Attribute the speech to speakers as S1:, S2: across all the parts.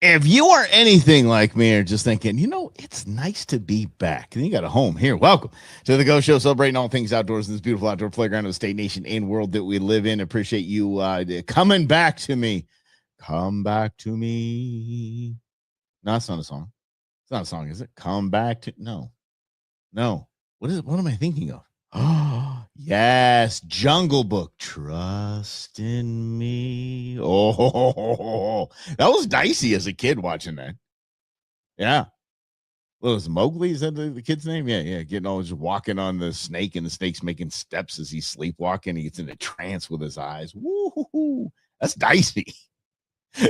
S1: If you are anything like me or just thinking, it's nice to be back, and you got a home here, welcome to the Go Show, celebrating all things outdoors in this beautiful outdoor playground of the state, nation, and world that we live in. Appreciate you coming back to me. Come back to me. No, it's not a song. It's not a song, is it? Come back to no. What is it? What am I thinking of? Oh, yes, Jungle Book. Trust in me. Oh, that was dicey as a kid watching that. Yeah. What was Mowgli? Is that the kid's name? Yeah. Getting all just walking on the snake, and the snake's making steps as he's sleepwalking. He gets in a trance with his eyes. Woo! That's dicey.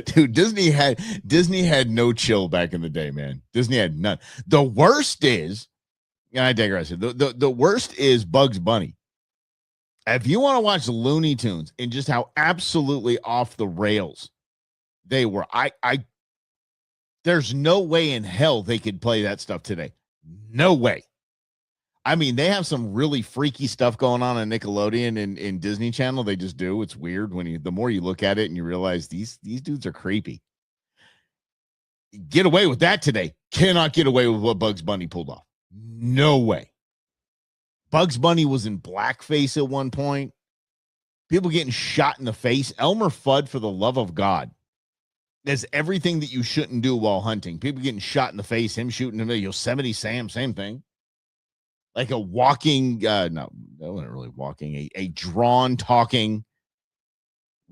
S1: Dude, Disney had no chill back in the day, man. Disney had none. The worst is, and I digress. The worst is Bugs Bunny. If you want to watch Looney Tunes and just how absolutely off the rails they were, there's no way in hell they could play that stuff today. No way. I mean, they have some really freaky stuff going on Nickelodeon and Disney Channel. They just do. It's weird the more you look at it and you realize these dudes are creepy. Get away with that today. Cannot get away with what Bugs Bunny pulled off. No way. Bugs Bunny was in blackface at one point. People getting shot in the face. Elmer Fudd, for the love of God. There's everything that you shouldn't do while hunting. People getting shot in the face, him shooting him. Yosemite Sam, same thing. Like a walking, no, that wasn't really walking, a drawn, talking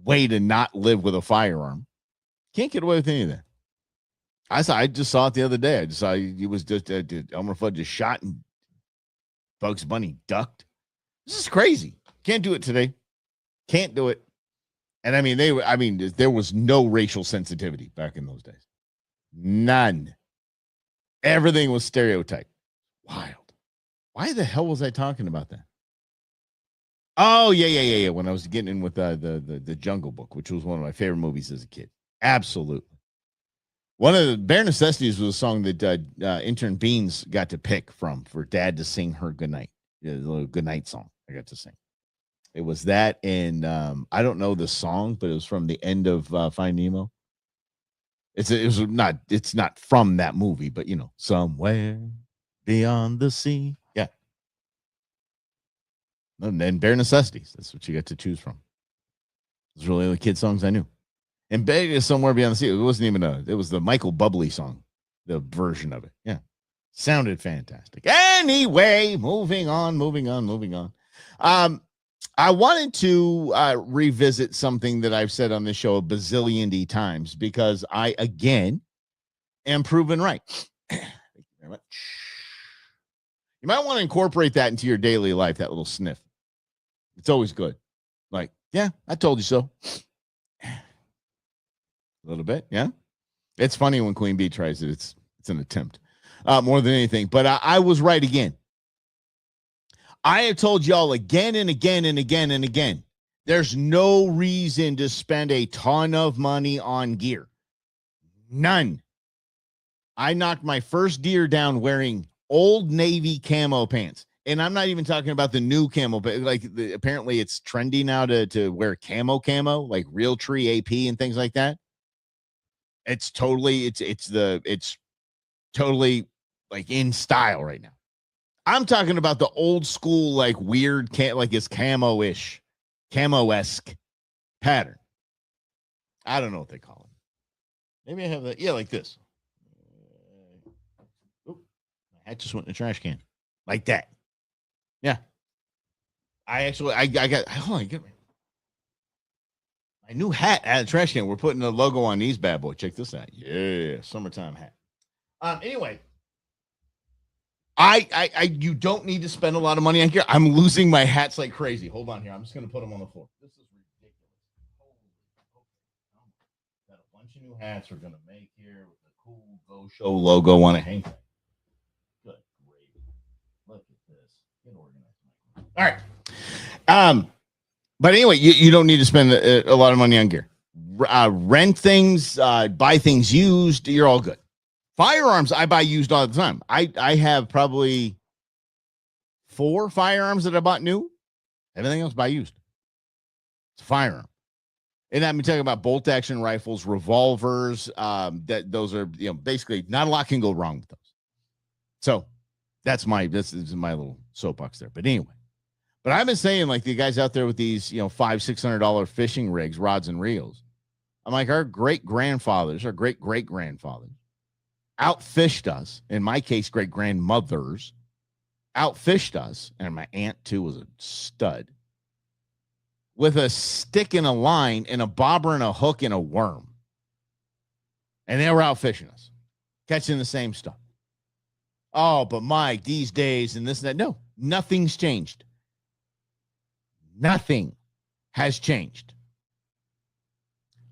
S1: way to not live with a firearm. Can't get away with any of that. I just saw it the other day. I just saw he was just Elmer Fudd just shot and Bugs Bunny ducked. This is crazy. Can't do it today. Can't do it. And I mean, there was no racial sensitivity back in those days. None. Everything was stereotyped. Wild. Why the hell was I talking about that? Oh, yeah. When I was getting in with the Jungle Book, which was one of my favorite movies as a kid. Absolutely. One of the Bare Necessities was a song that intern Beans got to pick from for Dad to sing her goodnight. Yeah, a little goodnight song I got to sing. It was that, and I don't know the song, but it was from the end of Finding Nemo. It's not from that movie, but somewhere beyond the sea. Yeah. And then Bare Necessities. That's what you got to choose from. Those were really the kid songs I knew. And Somewhere Beyond the Sea. It wasn't even it was the Michael Bublé song, the version of it. Yeah. Sounded fantastic. Anyway, moving on. I wanted to revisit something that I've said on this show a bazillion times because I, again, am proven right. Thank you very much. You might want to incorporate that into your daily life, that little sniff. It's always good. Like, yeah, I told you so. A little bit, yeah. It's funny when Queen Bee tries it. It's an attempt more than anything. But I was right again. I have told y'all again and again and again and again, there's no reason to spend a ton of money on gear. None. I knocked my first deer down wearing Old Navy camo pants. And I'm not even talking about the new camo, but apparently it's trendy now to wear camo, like Realtree AP and things like that. It's totally like in style right now. I'm talking about the old school, like weird, like it's camo-esque pattern. I don't know what they call it. Maybe I have that. Yeah, like this. My hat just went in the trash can. Like that. Yeah. I got, hold on, get me. My new hat out of the trash can. We're putting the logo on these bad boys. Check this out. Yeah, summertime hat. Anyway. You don't need to spend a lot of money on gear. I'm losing my hats like crazy. Hold on here. I'm just going to put them on the floor. This is ridiculous. Got a bunch of new hats we're going to make here with the cool Go Show logo on a hang tag. Good gravy. Look at this. Get organized. All right. But anyway, you don't need to spend a lot of money on gear. Rent things, buy things used. You're all good. Firearms, I buy used all the time. I have probably 4 firearms that I bought new. Everything else buy used. It's a firearm. And I'm talking about bolt action rifles, revolvers. That those are, basically not a lot can go wrong with those. So this is my little soapbox there. But anyway, but I've been saying, like, the guys out there with these, $500-$600 fishing rigs, rods and reels. I'm like, our great grandfathers, our great great grandfathers outfished us. In my case, great grandmothers outfished us, and my aunt too was a stud, with a stick and a line and a bobber and a hook and a worm. And they were out fishing us, catching the same stuff. Oh, but Mike, these days and this and that. No, nothing's changed. Nothing has changed.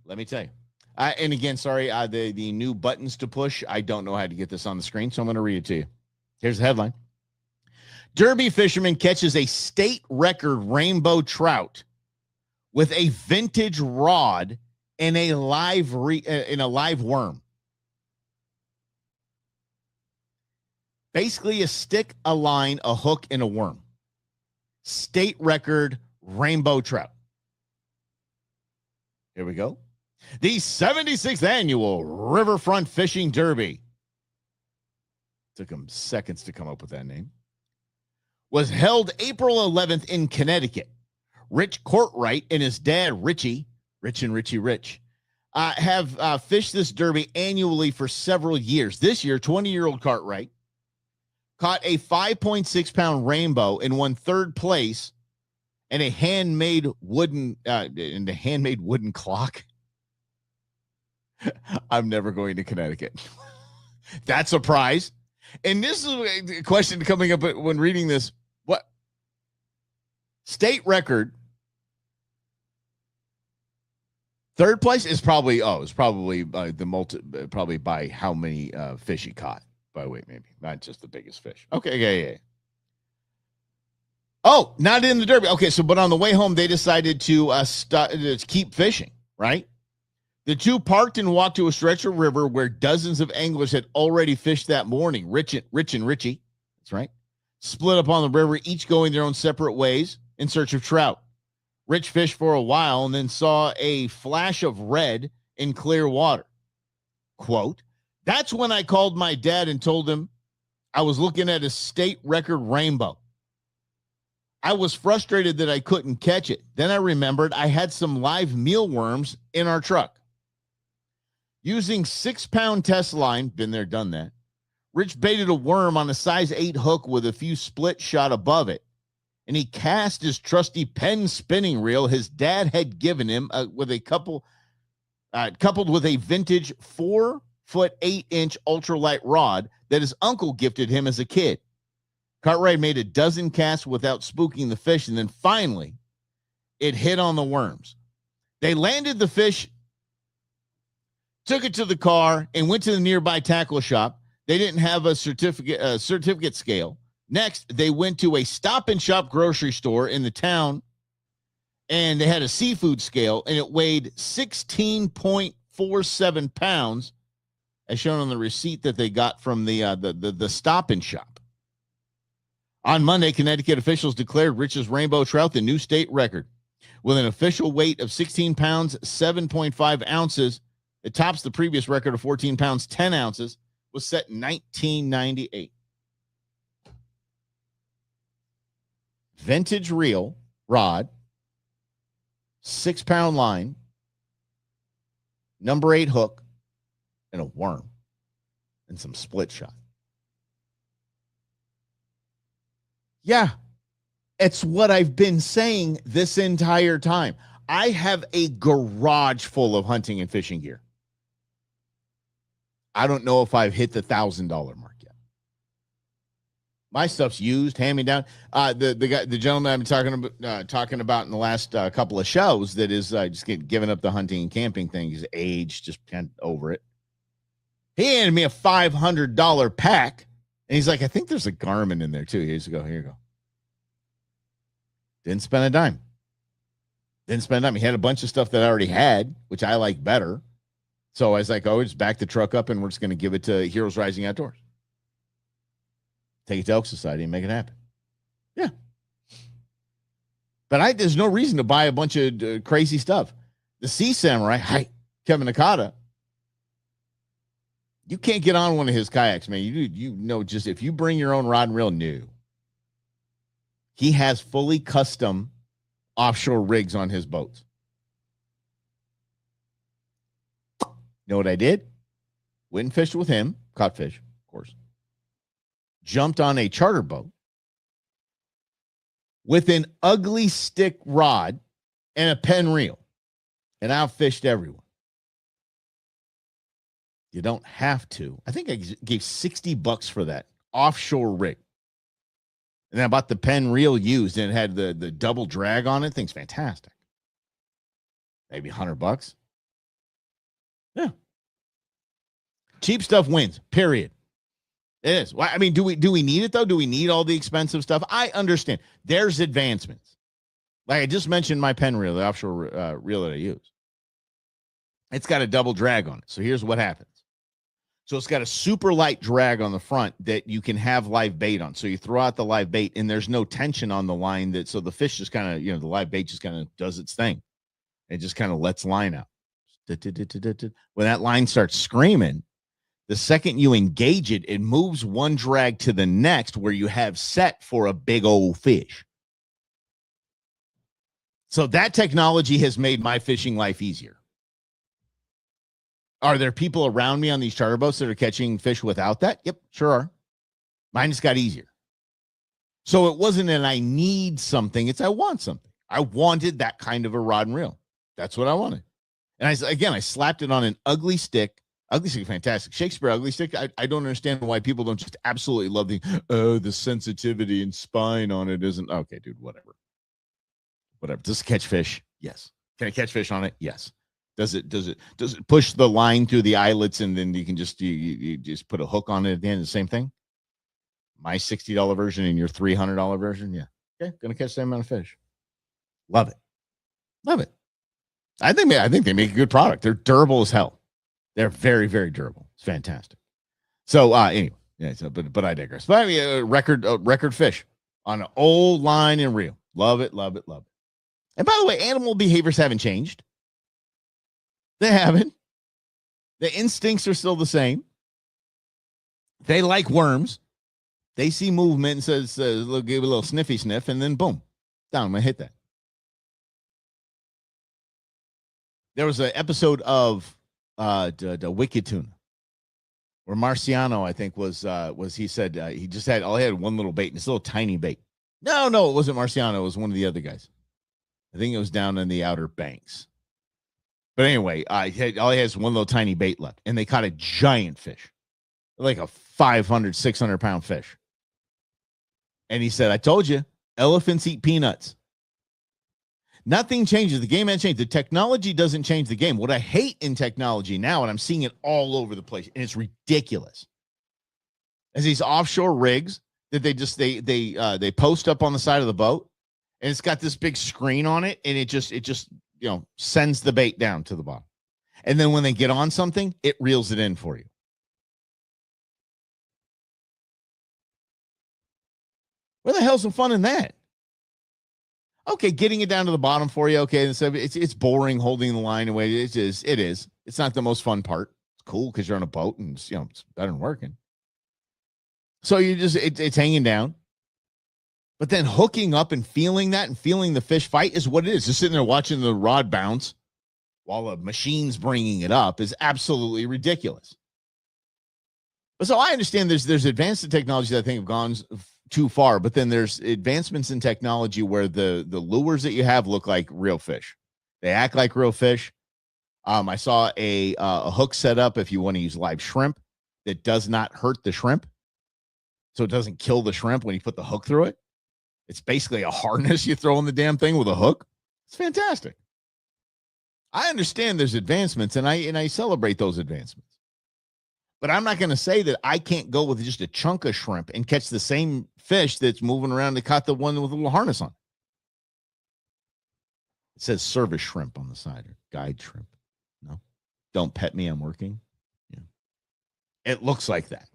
S1: Let me tell you. And again, sorry, the new buttons to push. I don't know how to get this on the screen, so I'm going to read it to you. Here's the headline. Derby fisherman catches a state record rainbow trout with a vintage rod and a live worm. Basically, a stick, a line, a hook, and a worm. State record rainbow trout. Here we go. The 76th annual Riverfront Fishing Derby. Took them seconds to come up with that name. Was held April 11th in Connecticut. Rich Courtwright and his dad, Richie, Rich and Richie Rich, have fished this derby annually for several years. This year, 20-year-old Cartwright caught a 5.6-pound rainbow and won third place in a handmade wooden clock. I'm never going to Connecticut. That's a prize. And this is a question coming up when reading this. What state record? Third place is probably probably by how many fish he caught. By weight, maybe not just the biggest fish. Okay, yeah. Oh, not in the derby. Okay, so but on the way home, they decided to keep fishing. Right. The two parked and walked to a stretch of river where dozens of anglers had already fished that morning. Rich and Richie, that's right, split up on the river, each going their own separate ways in search of trout. Rich fished for a while and then saw a flash of red in clear water. Quote, "That's when I called my dad and told him I was looking at a state record rainbow. I was frustrated that I couldn't catch it. Then I remembered I had some live mealworms in our truck. Using 6-pound test line," been there, done that, "Rich baited a worm on a size 8 hook with a few split shot above it, and he cast his trusty Penn spinning reel his dad had given him with a coupled with a vintage 4-foot 8-inch ultralight rod that his uncle gifted him as a kid. Cartwright made a dozen casts without spooking the fish, and then finally it hit on the worms. They landed the fish, took it to the car, and went to the nearby tackle shop. They didn't have a certificate scale. Next, they went to a Stop and Shop grocery store in the town, and they had a seafood scale, and it weighed 16.47 pounds, as shown on the receipt that they got from the Stop and Shop. On Monday, Connecticut officials declared Rich's rainbow trout the new state record. With an official weight of 16 pounds, 7.5 ounces, it tops the previous record of 14 pounds, 10 ounces, was set in 1998. Vintage reel, rod, 6-pound line, number 8 hook, and a worm, and some split shot. Yeah, it's what I've been saying this entire time. I have a garage full of hunting and fishing gear. I don't know if I've hit the $1,000 mark yet. My stuff's used, hand-me-down. The gentleman I've been talking about in the last couple of shows that is just giving up the hunting and camping thing. He's aged, just kind of over it. He handed me a $500 pack, and he's like, "I think there's a Garmin in there too." Here you go. Didn't spend a dime. He had a bunch of stuff that I already had, which I like better. So I was like, "Oh, just back the truck up, and we're just going to give it to Heroes Rising Outdoors. Take it to Elk Society and make it happen." Yeah. But there's no reason to buy a bunch of crazy stuff. The Sea Samurai, hi, Kevin Nakata, you can't get on one of his kayaks, man. You know, just if you bring your own rod and reel, new. He has fully custom offshore rigs on his boats. You know what I did? Went and fished with him, caught fish, of course. Jumped on a charter boat with an ugly stick rod and a pen reel, and outfished everyone. You don't have to. I think I gave $60 for that offshore rig. And I bought the pen reel used, and it had the double drag on it. Thing's fantastic. Maybe $100. Yeah. Cheap stuff wins, period. It is. Well, I mean, do we need it, though? Do we need all the expensive stuff? I understand. There's advancements. Like I just mentioned my pen reel, the offshore reel that I use. It's got a double drag on it. So here's what happens. So it's got a super light drag on the front that you can have live bait on. So you throw out the live bait, and there's no tension on the line, so the fish just kind of, the live bait just kind of does its thing. It just kind of lets line out. When that line starts screaming, the second you engage it, it moves one drag to the next where you have set for a big old fish. So that technology has made my fishing life easier. Are there people around me on these charter boats that are catching fish without that? Yep, sure are. Mine just got easier. So it wasn't an I need something, it's I want something. I wanted that kind of a rod and reel. That's what I wanted. And I slapped it on an ugly stick. Ugly stick, fantastic. Shakespeare ugly stick. I don't understand why people don't just absolutely love the sensitivity and spine on it isn't. Okay, dude, whatever. Does it catch fish? Yes. Can I catch fish on it? Yes. Does it push the line through the eyelets, and then you can just you just put a hook on it at the end? The same thing. My $60 version and your $300 version, yeah. Okay, gonna catch the same amount of fish. Love it. I think they make a good product. They're durable as hell. They're very, very durable. It's fantastic. So anyway, yeah. So but I digress. But I mean, record fish on an old line and reel. Love it. And by the way, animal behaviors haven't changed. They haven't. The instincts are still the same. They like worms. They see movement and says, give a little sniffy sniff, and then boom, down. I'm going to hit that. There was an episode of the Wicked Tuna where Marciano, I think, he said he just had one little bait, and it's a little tiny bait. No, it wasn't Marciano. It was one of the other guys. I think it was down in the Outer Banks. But anyway, all he has one little tiny bait left, and they caught a giant fish, like a 500, 600-pound fish. And he said, I told you, elephants eat peanuts. Nothing changes. The game hasn't changed. The technology doesn't change the game. What I hate in technology now, and I'm seeing it all over the place, and it's ridiculous, is these offshore rigs that they post up on the side of the boat, and it's got this big screen on it, and it just sends the bait down to the bottom. And then when they get on something, it reels it in for you. Where the hell's the fun in that? Okay, getting it down to the bottom for you. Okay, it's boring holding the line away. It is. It's not the most fun part. It's cool because you're on a boat and it's better than working. So it's hanging down. But then hooking up and feeling that and feeling the fish fight is what it is. Just sitting there watching the rod bounce while a machine's bringing it up is absolutely ridiculous. But so I understand there's advanced technology that I think have gone too far, but then there's advancements in technology where the lures that you have look like real fish. They act like real fish. I saw a hook set up if you want to use live shrimp that does not hurt the shrimp. So it doesn't kill the shrimp when you put the hook through it. It's basically a harness you throw in the damn thing with a hook. It's fantastic. I understand there's advancements, and I celebrate those advancements. But I'm not going to say that I can't go with just a chunk of shrimp and catch the same fish that's moving around and caught the one with a little harness on. It says service shrimp on the side, or guide shrimp. No, don't pet me, I'm working. Yeah. It looks like that.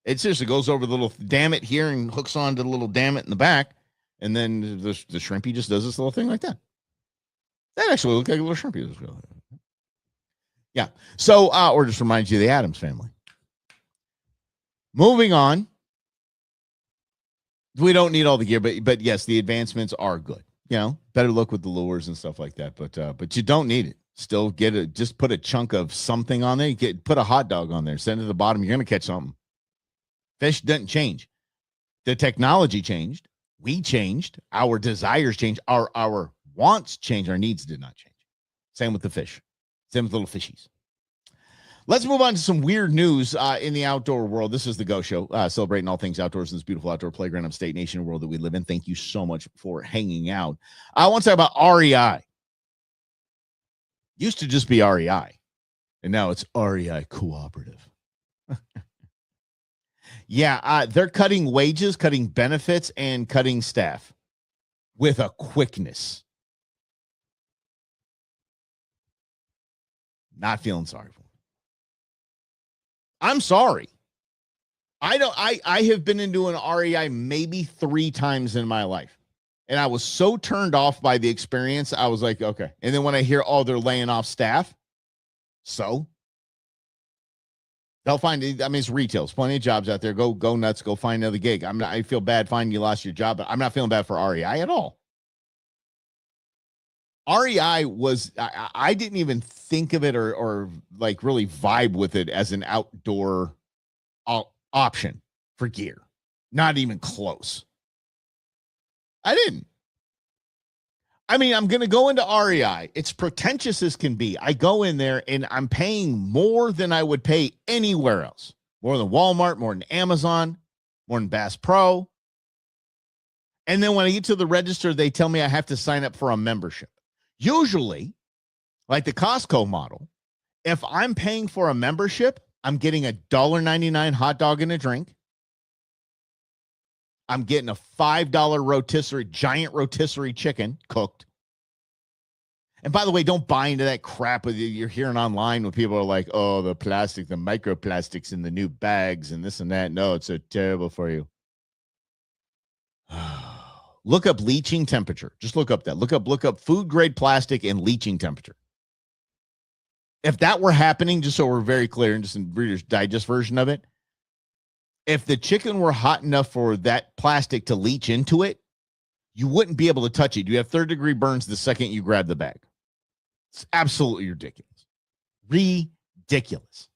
S1: It seriously goes over the little damn it here and hooks onto the little damn it in the back. And then the shrimpy just does this little thing like that. That actually looked like a little shrimpy. Yeah. So, or just reminds you of the Addams family. Moving on. We don't need all the gear, but yes, the advancements are good. You know, better look with the lures and stuff like that. But you don't need it. Still just put a chunk of something on there. Put a hot dog on there. Send it to the bottom. You're gonna catch something. Fish doesn't change. The technology changed. We changed. Our desires changed. Our wants changed. Our needs did not change. Same with the fish. Same with little fishies. Let's move on to some weird news in the outdoor world. This is the Go Show, celebrating all things outdoors in this beautiful outdoor playground of state, nation, and world that we live in. Thank you so much for hanging out. I want to talk about REI. Used to just be REI, and now it's REI Cooperative. Yeah, they're cutting wages, cutting benefits, and cutting staff with a quickness. Not feeling sorry for them. I'm sorry. I have been into an REI maybe 3 times in my life. And I was so turned off by the experience. I was like, okay. And then when I hear, oh, they're laying off staff. So they'll find, I mean, it's retail. There's plenty of jobs out there. Go nuts. Go find another gig. I feel bad finding you lost your job, but I'm not feeling bad for REI at all. REI was, I didn't even think of it or like really vibe with it as an outdoor option for gear. Not even close. I didn't. I mean, I'm going to go into REI. It's pretentious as can be. I go in there and I'm paying more than I would pay anywhere else. More than Walmart, more than Amazon, more than Bass Pro. And then when I get to the register, they tell me I have to sign up for a membership. Usually, like the Costco model, if I'm paying for a membership, I'm getting a $1.99 hot dog and a drink. I'm getting a $5 giant rotisserie chicken cooked. And by the way, don't buy into that crap you're hearing online when people are like, oh, the plastic, the microplastics in the new bags and this and that. No, it's so terrible for you. Look up leaching temperature. Just look up that. Look up food grade plastic and leaching temperature. If that were happening, just so we're very clear and just in Reader's Digest version of it, if the chicken were hot enough for that plastic to leach into it, you wouldn't be able to touch it. You have 3rd-degree burns the second you grab the bag. It's absolutely ridiculous. Ridiculous.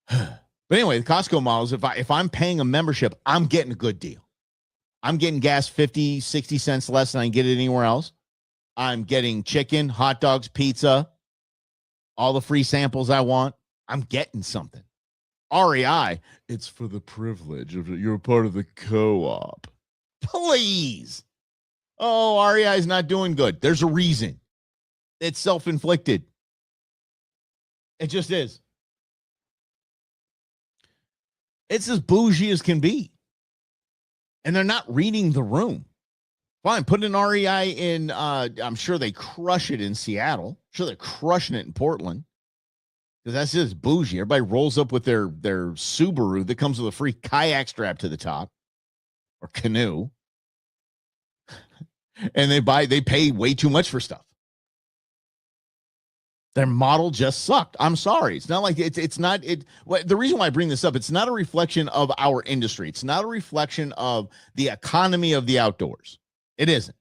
S1: But anyway, the Costco models, if I'm paying a membership, I'm getting a good deal. I'm getting gas 50, 60 cents less than I can get it anywhere else. I'm getting chicken, hot dogs, pizza, all the free samples I want. I'm getting something. REI, it's for the privilege of you're part of the co-op. Please. Oh, REI is not doing good. There's a reason. It's self-inflicted. It just is. It's as bougie as can be. And they're not reading the room. Fine, put an REI in, I'm sure they crush it in Seattle. I'm sure they're crushing it in Portland. Because that's just bougie. Everybody rolls up with their Subaru that comes with a free kayak strap to the top. Or canoe. And they pay way too much for stuff. Their model just sucked. I'm sorry. It's not like the reason why I bring this up, it's not a reflection of our industry. It's not a reflection of the economy of the outdoors. It isn't.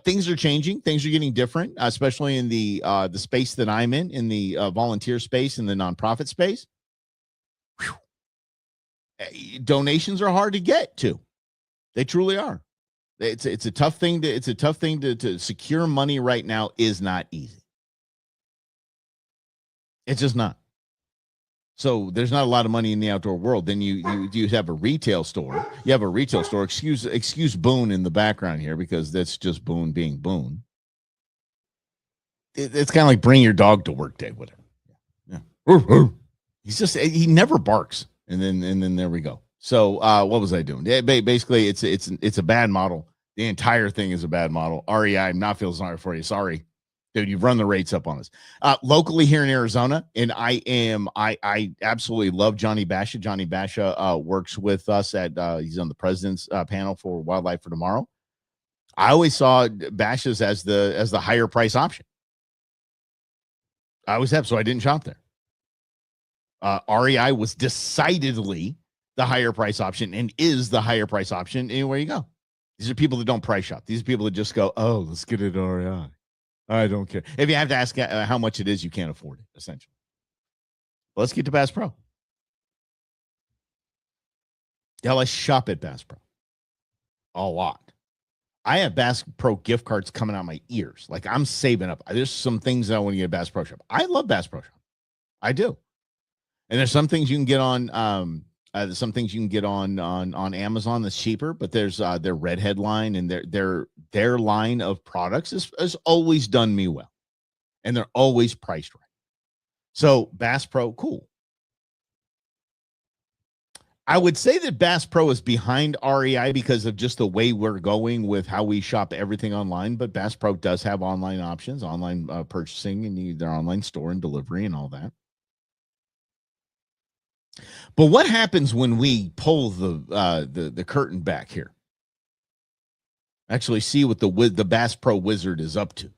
S1: Things are changing. Things are getting different, especially in the space that I'm in the volunteer space, in the nonprofit space. Whew. Donations are hard to get to. They truly are. It's a tough thing to secure money right now is not easy. It's just not. So there's not a lot of money in the outdoor world. Then you have a retail store. You have a retail store. Excuse Boone in the background here because that's just Boone being Boone. It's kind of like bring your dog to work day, whatever. Yeah. He never barks. And then there we go. So what was I doing? Basically, it's a bad model. The entire thing is a bad model. REI, I'm not feeling sorry for you. Sorry. Dude, you've run the rates up on us. Locally here in Arizona, and I absolutely love Johnny Basha. Johnny Basha works with us he's on the president's panel for Wildlife for Tomorrow. I always saw Bashas as the higher price option. I always have, so I didn't shop there. REI was decidedly the higher price option and is the higher price option anywhere you go. These are people that don't price shop. These are people that just go, oh, let's get it at REI. I don't care. If you have to ask how much it is, you can't afford it, essentially. Let's get to Bass Pro. Yeah, I shop at Bass Pro a lot. I have Bass Pro gift cards coming out my ears. Like, I'm saving up. There's some things that I want to get at Bass Pro Shop. I love Bass Pro Shop. I do. And there's some things you can get on on Amazon that's cheaper, but there's their Redhead line and their line of products has always done me well. And they're always priced right. So Bass Pro, cool. I would say that Bass Pro is behind REI because of just the way we're going with how we shop everything online. But Bass Pro does have online options, online purchasing, and their online store and delivery and all that. But what happens when we pull the curtain back here? Actually, see what the Bass Pro wizard is up to.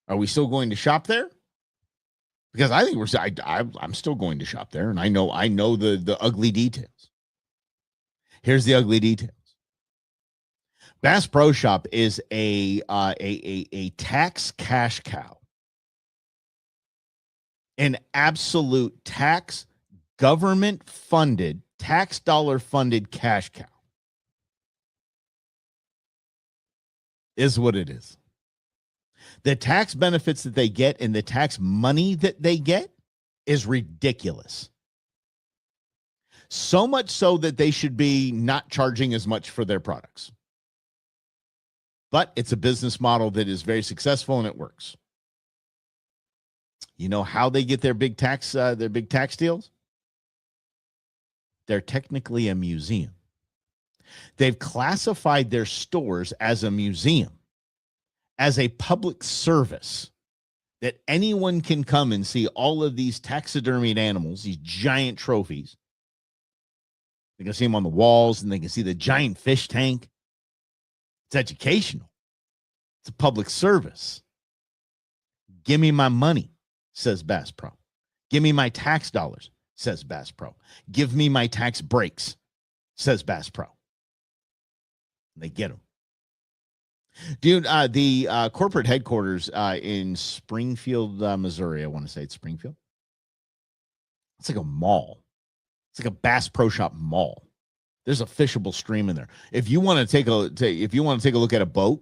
S1: Are we still going to shop there? Because I think I'm still going to shop there, and I know the ugly details. Here's the ugly details. Bass Pro Shop is a tax cash cow, an absolute tax government funded, tax dollar funded cash cow. Is what it is. The tax benefits that they get and the tax money that they get is ridiculous. So much so that they should be not charging as much for their products. But it's a business model that is very successful and it works. You know how they get their big tax deals? They're technically a museum. They've classified their stores as a museum, as a public service, that anyone can come and see all of these taxidermied animals, these giant trophies. They can see them on the walls, and they can see the giant fish tank. It's educational. It's a public service. Give me my money, says Bass Pro. Give me my tax dollars, says Bass Pro. Give me my tax breaks, says Bass Pro. They get them. Dude, the corporate headquarters in Springfield, Missouri, I want to say it's Springfield. It's like a mall. It's like a Bass Pro Shop mall. There's a fishable stream in there. If you want to take a look at a boat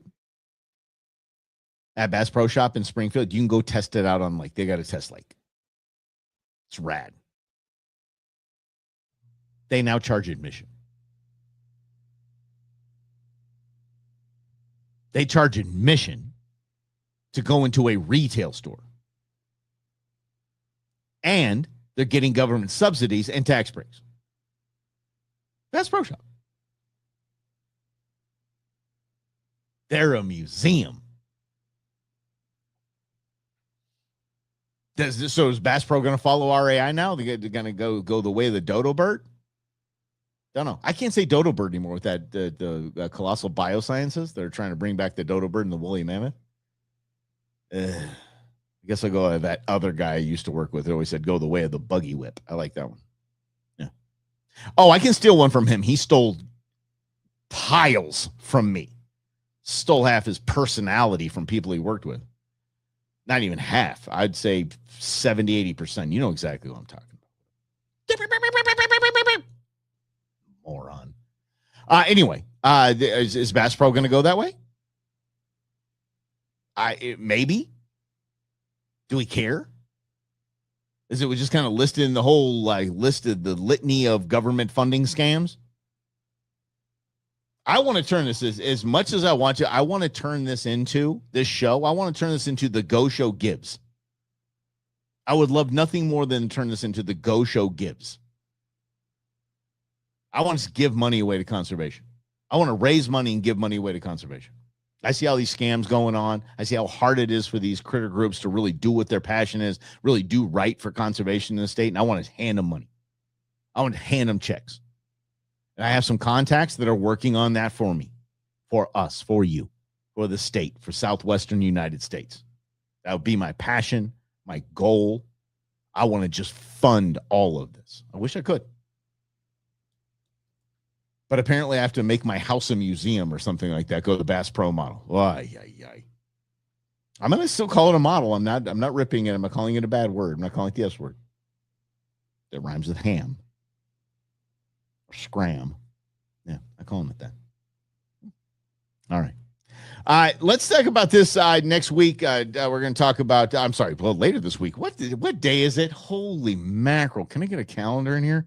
S1: at Bass Pro Shop in Springfield, you can go test it out on lake. They got a test lake. It's rad. They now charge admission. They charge admission to go into a retail store. And they're getting government subsidies and tax breaks. Bass Pro Shop. They're a museum. So is Bass Pro going to follow REI now? They're going to go the way of the dodo bird? Don't know. I can't say dodo bird anymore with that the Colossal Biosciences. They're trying to bring back the dodo bird and the woolly mammoth. I guess I'll go with that other guy I used to work with. He always said, go the way of the buggy whip. I like that one. Yeah. Oh, I can steal one from him. He stole piles from me. Stole half his personality from people he worked with. Not even half. I'd say 70, 80%. You know exactly what I'm talking about. Moron. Anyway, is Bass Pro going to go that way? Maybe. Do we care? Is it just kind of listed in the whole listed the litany of government funding scams? I want to turn this as much as I want to. I want to turn this into this show. I want to turn this into the Go Show Gibbs. I would love nothing more than turn this into the Go Show Gibbs. I want to give money away to conservation. I want to raise money and give money away to conservation. I see all these scams going on. I see how hard it is for these critter groups to really do what their passion is, really do right for conservation in the state. And I want to hand them money. I want to hand them checks. And I have some contacts that are working on that for me, for us, for you. for the state, for Southwestern United States. That would be my passion, my goal. I want to just fund all of this. I wish I could. But apparently I have to make my house a museum or something like that. Go the Bass Pro model. I'm going to still call it a model. I'm not ripping it. I'm not calling it a bad word. I'm not calling it the S word. That rhymes with ham or scram. Yeah, I call it that. All right. Let's talk about this next week. We're going to talk about, later this week. What day is it? Holy mackerel. Can I get a calendar in here?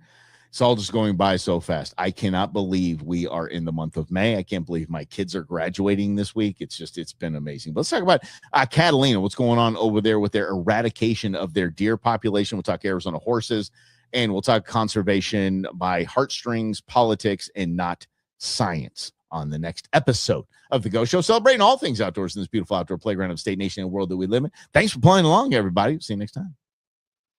S1: It's all just going by so fast. I cannot believe we are in the month of May. I can't believe my kids are graduating this week. It's been amazing. But let's talk about Catalina, what's going on over there with their eradication of their deer population. We'll talk Arizona horses, and we'll talk conservation by heartstrings, politics, and not science on the next episode of The Go Show, celebrating all things outdoors in this beautiful outdoor playground of State Nation and world that we live in. Thanks for playing along, everybody. See you next time.